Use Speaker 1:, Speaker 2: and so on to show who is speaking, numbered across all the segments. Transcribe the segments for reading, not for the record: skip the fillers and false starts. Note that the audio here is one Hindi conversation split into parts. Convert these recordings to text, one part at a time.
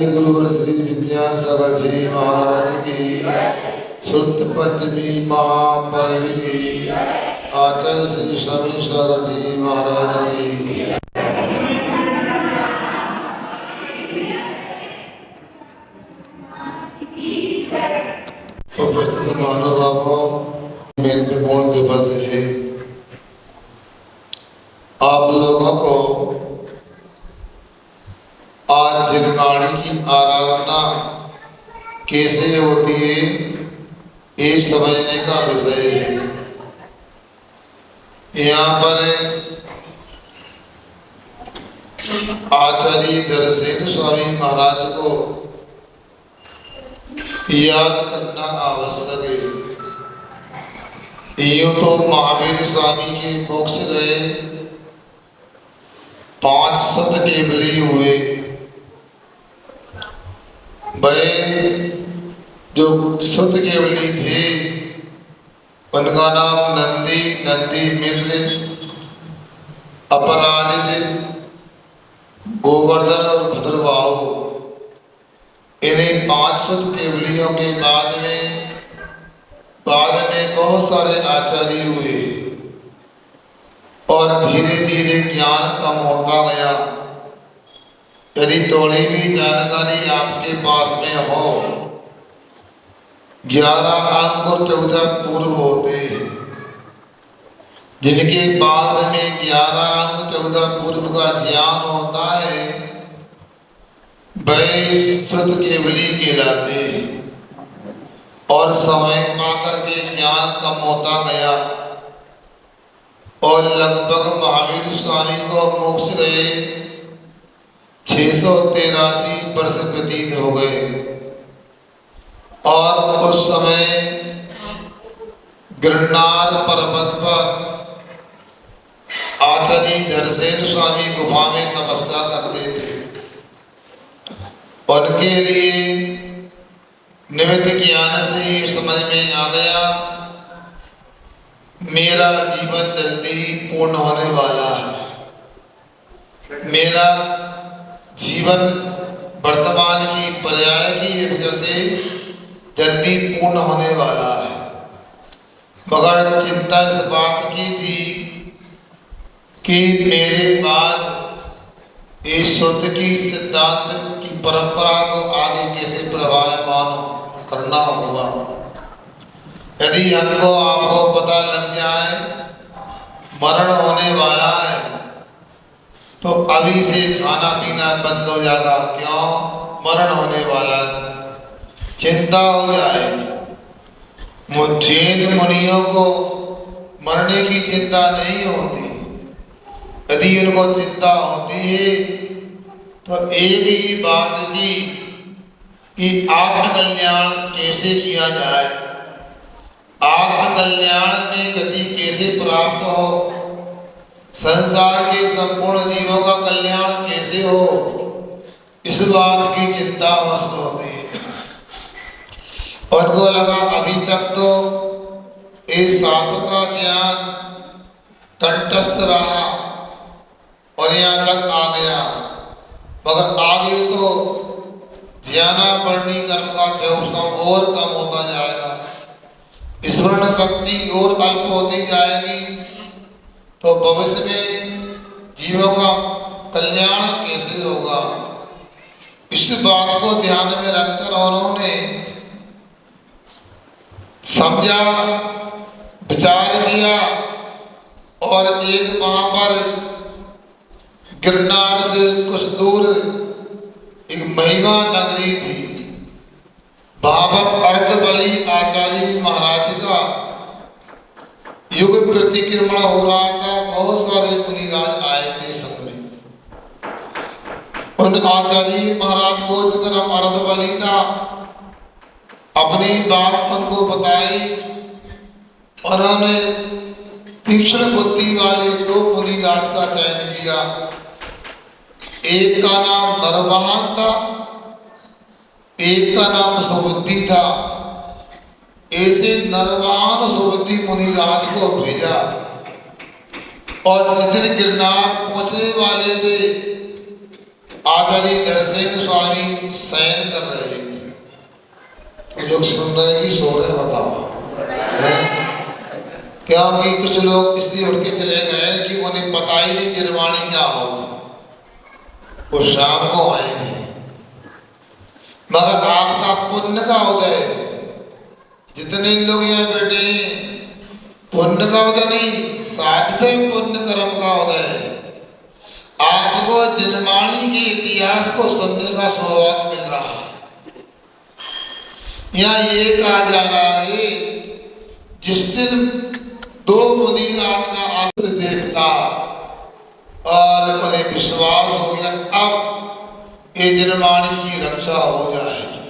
Speaker 1: गुरुवर श्री विद्यासागर जी महाराज की शुद्ध पंचमी महापर्व की आचार्य श्री स्वामी सागर जी महाराज की उपस्थित महानुभावों महत्वपूर्ण दिवस है। आप लोगों को आज जगनाड़ी की आराधना कैसे होती है ये समझने का विषय है। यहाँ पर आचार्य दरसेन स्वामी महाराज को याद करना आवश्यक है। यूं तो महावीर स्वामी के मोक्ष गए 500 केवली हुए। वह जो शुद्ध केवली थे उनका नाम नंदी मित्र अपराजित गोवर्धन और भद्रबाहु। इन्हें 500 केवलियों के बाद में बहुत सारे आचार्य हुए और धीरे धीरे ज्ञान कम होता गया। यदि थोड़ी भी जानकारी आपके पास में हो 11 अंग और 14 पूर्व होते हैं। जिनके पास में 11 अंग 14 पूर्व का ध्यान होता है वह शुद्ध केवली कहलाते हैं। और समय पाकर के ज्ञान कम होता गया और लगभग महावीर स्वामी को मोक्ष गए 683 वर्ष व्यतीत हो गए। और उस समय गिरनार पर्वत पर आचार्य दरसेन स्वामी गुफा में तपस्या करते थे। उनके लिए निमित्त ज्ञान से ही समझ में आ गया मेरा जीवन जल्दी ही पूर्ण होने वाला है। मेरा जीवन वर्तमान की पर्याय की वजह से जल्दी पूर्ण होने वाला है। मगर चिंता इस बात की थी कि मेरे बाद इस शुद्ध की सिद्धांत की परंपरा को आगे कैसे प्रभावमान करना होगा। यदि हमको आपको पता लग जाए मरण होने वाला है तो अभी से खाना पीना बंद हो जाएगा। क्यों? मरण होने वाला है, चिंता हो जाएगी। जैन मुनियों को मरने की चिंता नहीं होती। यदि उनको चिंता होती है तो एक ही बात की कि आत्मकल्याण कैसे किया जाए, आत्मकल्याण में गति कैसे प्राप्त हो, संसार के संपूर्ण जीवों का कल्याण कैसे हो, इस बात की चिंता मस्त होती है। उनको लगा अभी तक तो इस शास्त्र का ज्ञान कंठस्थ रहा और यहाँ तक आ गया, मगर आगे तो ज्ञानापर्णी कर्म का चौसम और कम होता जाएगा, स्मरण शक्ति और अल्प होती जाएगी, तो भविष्य में जीवों का कल्याण कैसे होगा। इस बात को ध्यान में रखकर उन्होंने समझा, विचार किया और एक वहां पर गिरनार से कुछ दूर एक महिमा नगरी थी। वहां पर अर्धबली आचार्य महाराज का युग प्रतिक्रमण हो रहा था। बहुत सारे मुनिराज आए थे संग में। उन आचार्य महाराज को जिनका नाम अर्धबली था अपनी बात उनको बताई। उन्होंने तीक्ष्ण बुद्धि वाले 2 मुनिराज का चयन किया। एक का नाम नरवाहन था, एक का नाम सुबुद्धि था। ऐसे नरवाहन सुबुद्धि मुनिराज को भेजा और जितने गिरनार पहुंचने वाले थे आचार्य दर्शन स्वामी शयन कर रहे थे। तुम लोग सुन रहे कि सो रहे बताओ है? क्योंकि कुछ लोग इसलिए उठ के चले गए कि उन्हें पता ही नहीं निर्वाणी क्या होती, वो शाम को आएंगे। मगर आपका पुण्य का उदय, जितने लोग यहाँ बैठे पुण्य का उदय नहीं, साध से पुण्य कर्म का उदय। आपको जनमाणी के इतिहास को सुनने का सौभाग्य मिल रहा है। यहाँ ये कहा जा रहा है जिस दिन दो मुनि रात का आश्रय देखता और उन्हें विश्वास हो गया अब ये जनमाणी की रक्षा हो जाएगी।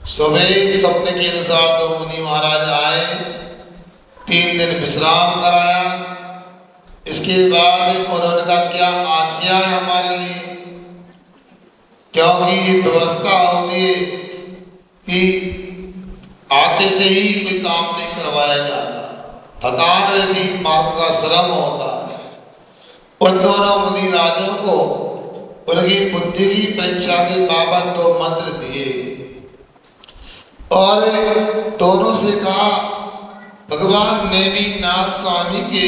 Speaker 1: सुबह सपने के अनुसार दो मुनि महाराज आए, 3 दिन विश्राम कराया। इसके बाद उन्होंने कहा क्या आज्ञा है हमारे लिए, क्योंकि ये व्यवस्था होती है कि आते से ही कोई काम नहीं करवाया जाता, थकान रहती, मार्ग का श्रम होता है। उन दोनों मुनि राजों को उनकी बुद्धि की परीक्षा के बाबत 2 मंत्र दिए और दोनों से कहा भगवान नेमिनाथ स्वामी के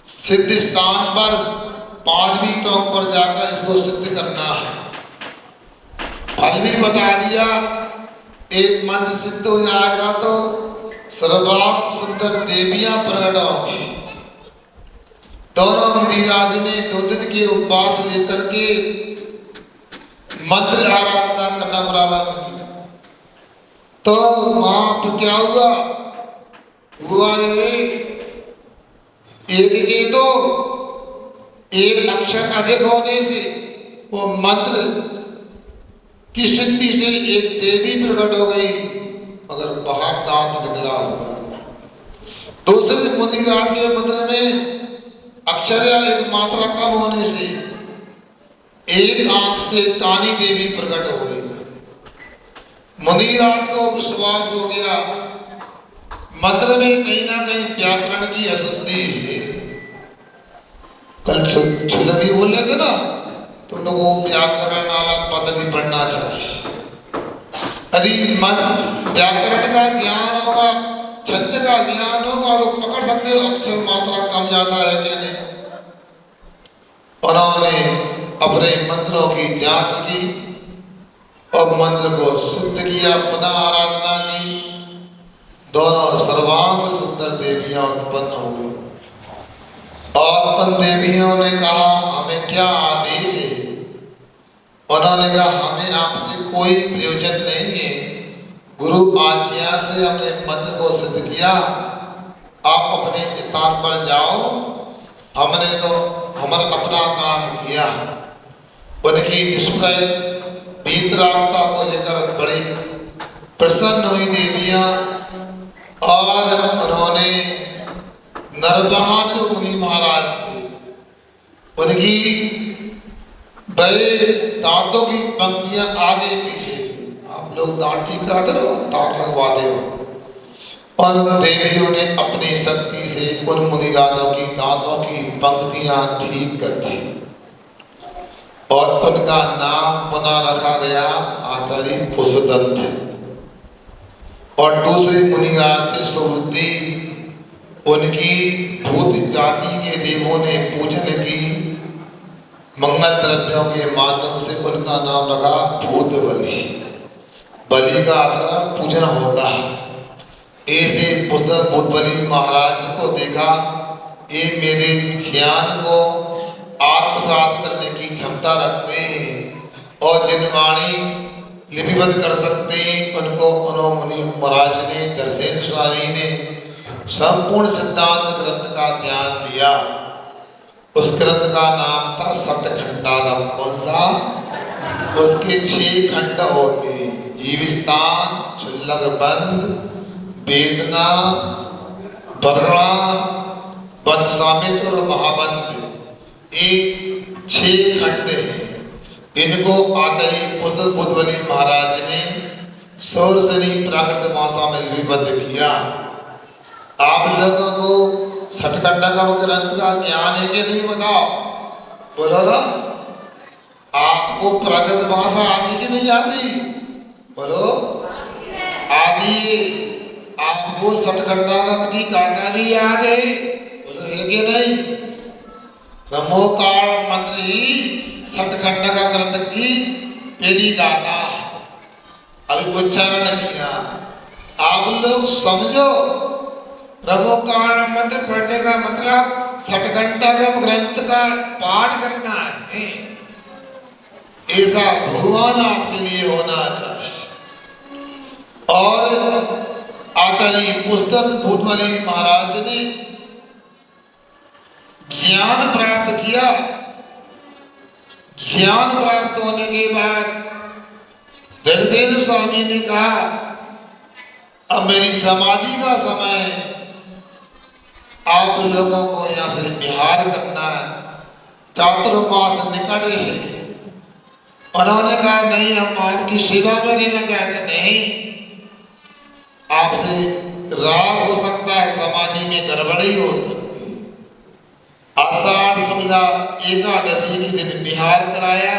Speaker 1: सिद्ध स्थान पर 5वीं टोक पर जाकर इसको सिद्ध करना है। फल भी बता दिया, एक मंत्र सिद्ध हो जाएगा तो सर्वांग सुंदर देवियां प्रकट होंगी। दोनों मुनिराज ने 2 दिन के उपवास लेकर के मंत्र आराधना करना प्रारंभ किया। तो वहां पर क्या हुआ एक तो एक अक्षर अधिक होने से वो मंत्र की सिद्धि से एक देवी प्रकट हो गई, मगर बाहर दांत निकला हुआ। दूसरे मुनिराज के मंत्र में अक्षर या एक मात्रा कम होने से एक आंख से कानी देवी प्रकट हो गई। मुनिराज को विश्वास हो गया मंत्र में कहीं ना कहीं व्याकरण की अशुद्धि है। कल छुलगी बोल रहे थे ना, तुम लोगों को व्याकरण वाला पद्धति पढ़ना चाहिए। यदि मंत्र व्याकरण का ज्ञान होगा, छंद का ज्ञान होगा तो पकड़ सकते हो अक्षर मात्रा कम ज्यादा है क्या नहीं। उन्होंने अपने मंत्रों की जांच की और मंत्र को सिद्ध किया, पुनः आराधना की। दोनों सर्वांग सुंदर देवियां उत्पन्न हो गई और उन देवियों ने कहा हमें क्या आदेश है। उन्होंने कहा हमें आपसे कोई प्रयोजन नहीं है, गुरु आज्ञा से हमने मंत्र को सिद्ध किया, आप अपने स्थान पर जाओ, हमने तो हमारा अपना काम किया। उनकी निष्प्रय वीतरागता को लेकर बड़ी प्रसन्न हुई देवियां और उन्होंने नरवाहन जो मुनि महाराज थे उनकी बड़े दांतों की पंक्तियां आगे पीछे थी। आप लोग दांत ठीक कराते हो, तार लगवाते हो, और देवियों ने अपनी शक्ति से उन मुनिराजों की दांतों की पंक्तियां ठीक कर दी और उनका नाम पुनः रखा गया आचार्य पुष्पदंत। और दूसरे मुनिराज थे सुबुद्धि, उनकी भूत जाति के देवों ने पूजन की, मंगल द्रव्यों के माध्यम से उनका नाम रखा भूत बलि। बलि का अर्थ पूजन होता है। ऐसे पुस्तक भूत बलि महाराज को देखा, ये मेरे ज्ञान को आत्मसात करने की क्षमता रखते हैं और जिनवाणी लिपिबद्ध कर सकते हैं। उनको मुनि महाराज ने, दर्शन स्वामी ने संपूर्ण सिद्धांत ग्रंथ का ज्ञान दिया। उस ग्रंथ का नाम था सप्तखंडागम। कौन सा? उसके 6 खंड होते, जीविस्तान, चुल्लक बंद, वेदना, वर्णा, बंधसामित और महाबंध, ये 6 खंड हैं। इनको आचार्य पुस्तक बुद्धवली महाराज ने सौरसनी प्राकृत भाषा में लिपिबद्ध किया। आप लोगों को सटखंडा का ग्रंथ का ज्ञान है कि नहीं बताओ, बोलो ना। आपको प्राकृत भाषा आती कि नहीं आती? बोलो आदि। आपको सतखंडागम की गाथा भी याद है? बोलो है कि नहीं? ब्रह्मोकार मंत्र ही सतखंडागम ग्रंथ की पहली गाथा है। अभी उच्चारण किया, आप लोग समझो। ब्रह्मोकार मंत्र पढ़ने का मतलब सतखंडागम ग्रंथ का पाठ करना है। ऐसा भगवान आपके लिए होना चाहिए। और आचार्य पुस्तक भूतमली महाराज ने ज्ञान प्राप्त किया। ज्ञान प्राप्त होने के बाद धनसेन स्वामी ने कहा, अब मेरी समाधि का समय है, आप लोगों को यहाँ से विहार करना है, चातुर्मास निकट है। उन्होंने कहा नहीं, हम आपकी सेवा में रहना चाहते नहीं, आपसे राग हो सकता है, समाधि में गड़बड़ी हो सकती है। आषाढ़ शुक्ला एकादशी के दिन विहार कराया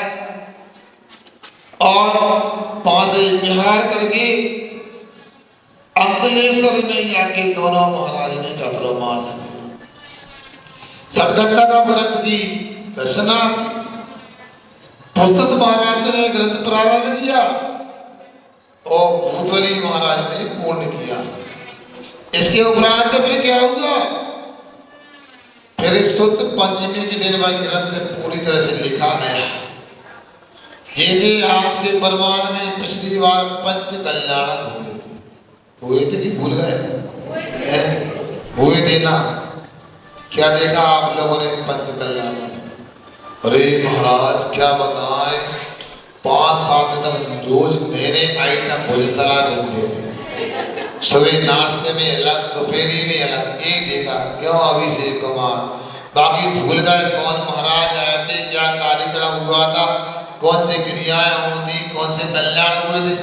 Speaker 1: और वहां से विहार करके अंकलेश्वर में जाके दोनों महाराज ने चातुर्मास सतखंडागम ग्रंथ की रचना। पुस्तक महाराज ने ग्रंथ प्रारंभ किया और भूतबली महाराज ने पूर्ण किया। इसके उपरांत फिर क्या हुआ? फिर शुद्ध पंचमी के दिन वह ग्रंथ पूरी तरह से लिखा गया। जैसे आपके परमान में पिछली बार पंच कल्याणक हुए थे कि भूल गए? हुए थे ना? क्या देखा आप लोगों ने पंच कल्याणक? अरे महाराज क्या बताएं, 5-7 दिन तक रोज नए आइटम भोजनशाला बनते थे। सुबह नाश्ते में अलग, दोपहरी में अलग। एक देखा क्यों अभिषेक कुमार, बाकी भूल गए कौन महाराज आए थे, क्या कार्यक्रम हुआ था, कौन सी क्रियाएं होती, कौन से कल्याण हुए थे।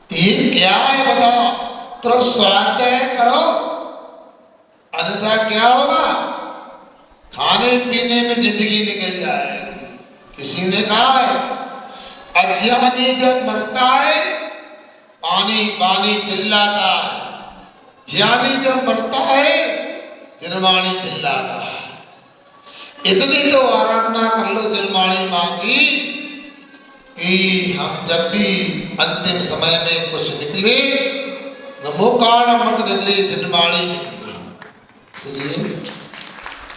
Speaker 1: ये क्या है बताओ? तो स्वाध्याय करो, अन्यथा क्या होगा? खाने पीने में जिंदगी निकल जाएगी। किसी ने कहा है अज्ञानी जब मरता है पानी पानी चिल्लाता है, ज्ञानी जब मरता है निर्वाणी चिल्लाता है। इतनी तो आराधना कर लो निर्वाणी मां की कि हम जब भी अंतिम समय में कुछ निकले, ब्रह्मोकार मत निकले, निर्वाणी निकले। इसलिए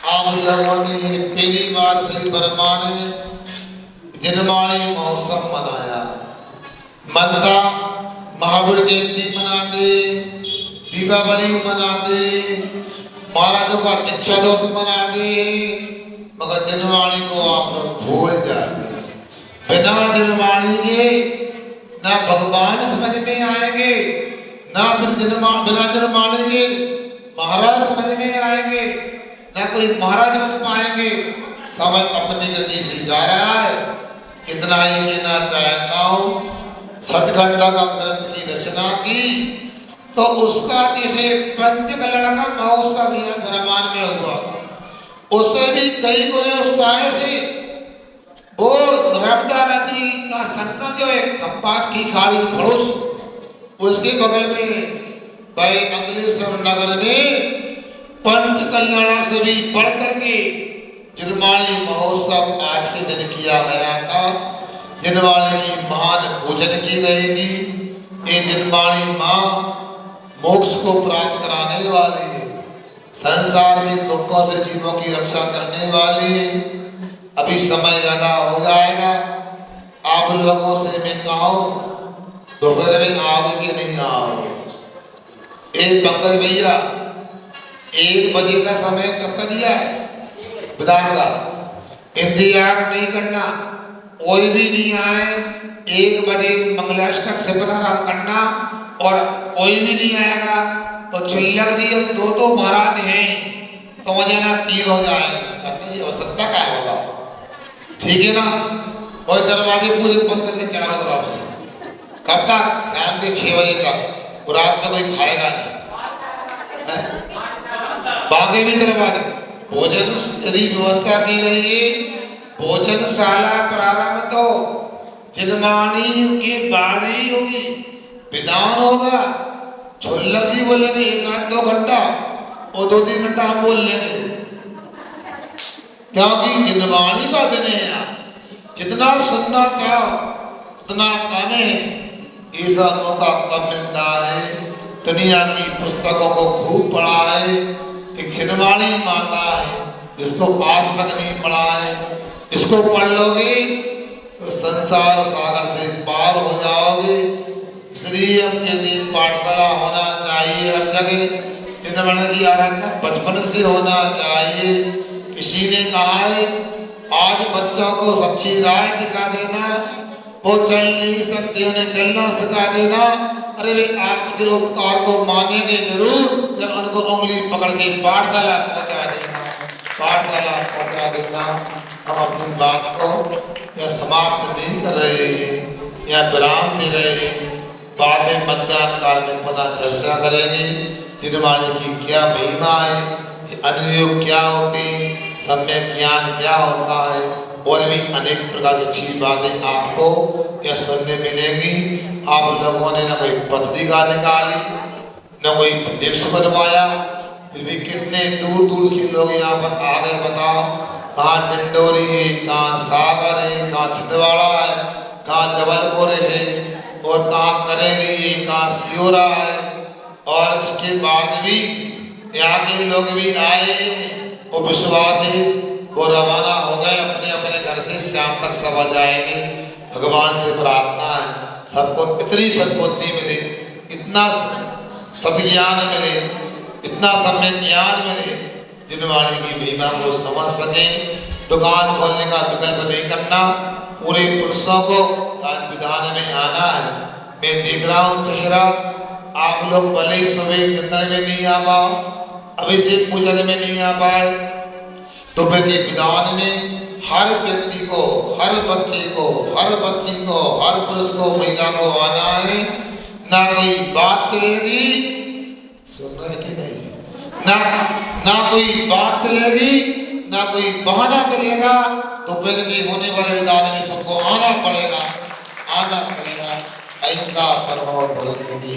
Speaker 1: आप लोगों ने पहली बार से बरमान में जनमाणी महोत्सव मनाया। मनता महावीर जयंती मना दे, दीपावली मना दे, महाराजों का दीक्षा दिवस मना दे, मगर जनवाणी को आप लोग भूल जाते। बिना जनवाणी के ना भगवान समझ में आएंगे, ना बिना जनवाणी के महाराज समझ में आएंगे, ना कोई महाराज बन पाएंगे। समय अपनी गति से जा रहा है। इतना ही कहना चाहता हूँ, सतखंडागम ग्रंथ की रचना की तो उसका जैसे पंच कल्याण का महोत्सव यहाँ ब्रह्मांड में हुआ, उससे भी कई गुने उत्साह से वो नर्मदा नदी का संगम जो है खंपात की खाड़ी भड़ोस, उसके बगल में भाई अंकलेश्वर नगर में पंच कल्याण से भी बढ़ करके निर्वाणी महोत्सव आज के दिन किया गया था। निर्वाणी की महान पूजन की गई थी। ये निर्वाणी माँ मोक्ष को प्राप्त कराने वाली है, संसार के दुखों से जीवों की रक्षा करने वाली है। अभी समय ज्यादा हो जाएगा, आप लोगों से मैं कहूँ दोपहर में आओगे कि नहीं आओगे? एक पंकज भैया 1 बजे का समय कब का दिया है विधान का? इंतजार नहीं करना, कोई भी नहीं आए 1 बजे मंगलाष्टक से प्रारंभ करना, और कोई भी नहीं आएगा तो छुल्लक जी अब 2 महाराज हैं तो वजह ना 3 हो जाएंगे। ये आवश्यकता क्या होगा? ठीक है ना? और दरवाजे पूरे बंद कर दे चारों तरफ से। कब तक? शाम के 6 बजे तक। और रात में कोई खाएगा नहीं। बाकी भी दरवाजे भोजन यदि व्यवस्था की गई है भोजनशाला प्रारंभ तो जिनवाणी के बाद ही होगी, विधान होगा। छुल्लक जी बोलेंगे 1-2 घंटा और 2-3 घंटा हम बोल लेंगे, क्योंकि जिनवाणी का दिन है यहाँ। जितना सुनना चाहो उतना कम है। ऐसा मौका कम मिलता है। दुनिया की पुस्तकों को खूब पढ़ा है। एक जिनवाणी माता है जिसको आज तक नहीं पढ़ा है, इसको पढ़ लोगे तो संसार सागर से पार हो जाओगे। इसलिए हम कहते हैं पाठशाला होना चाहिए हर जगह। जिनवाणी की आराधना बचपन से होना चाहिए। किसी ने कहा है आज बच्चों को सच्ची राह दिखा देना, वो चल नहीं सकते उन्हें चलना सिखा देना। अरे वे आपके उपकार को मानेंगे जरूर जब उनको उंगली पकड़ के पाठशाला पहुंचा देना, पाठशाला पहुंचा देना। हम अपनी बात को या समाप्त नहीं कर रहे हैं या विराम दे रहे हैं। बाद में मतदान काल में पुनः चर्चा करेंगे जिनवाणी की क्या महिमा है, अनुयोग क्या होते हैं, सम्यक ज्ञान क्या होता है, और भी अनेक प्रकार की अच्छी बातें आपको यह सुनने मिलेंगी। आप लोगों ने न कोई पत्रिका निकाली, न कोई निष्ठ बनवाया, फिर भी कितने दूर दूर के लोग यहाँ पर आ गए। बताओ कहाँ डिंडोरी है, कहाँ सागर है, कहाँ छिंदवाड़ा है, कहाँ जबलपुर है, और कहाँ करेली है, कहाँ सियोरा है। और इसके बाद भी यहाँ के लोग भी आए और विश्वास है वो रवाना हो गए अपने अपने घर से। शाम तक सब आ जाएंगे। भगवान से प्रार्थना है सबको इतनी सद्बुद्धि मिले, इतना सद्ज्ञान मिले, इतना सम्यक ज्ञान मिले, जिनवाणी की महिमा को समझ सके। दुकान खोलने का विकल्प नहीं करना, पूरे पुरुषों को आज विधान में आना है। मैं देख रहा हूँ चेहरा, आप लोग भले ही सुबह कीर्तन में नहीं आ पाओ, अभिषेक पूजन में नहीं आ पाए, दोपहर के विधान में हर व्यक्ति को, हर बच्चे को, हर बच्ची को, हर पुरुष को, महिला को आना है। ना कोई बात चलेगी, सुन रहे कि नहीं, ना कोई बात चलेगी, ना कोई बहाना चलेगा। दोपहर के होने वाले विधान में सबको आना पड़ेगा, आना पड़ेगा। अहिंसा परमो धर्म की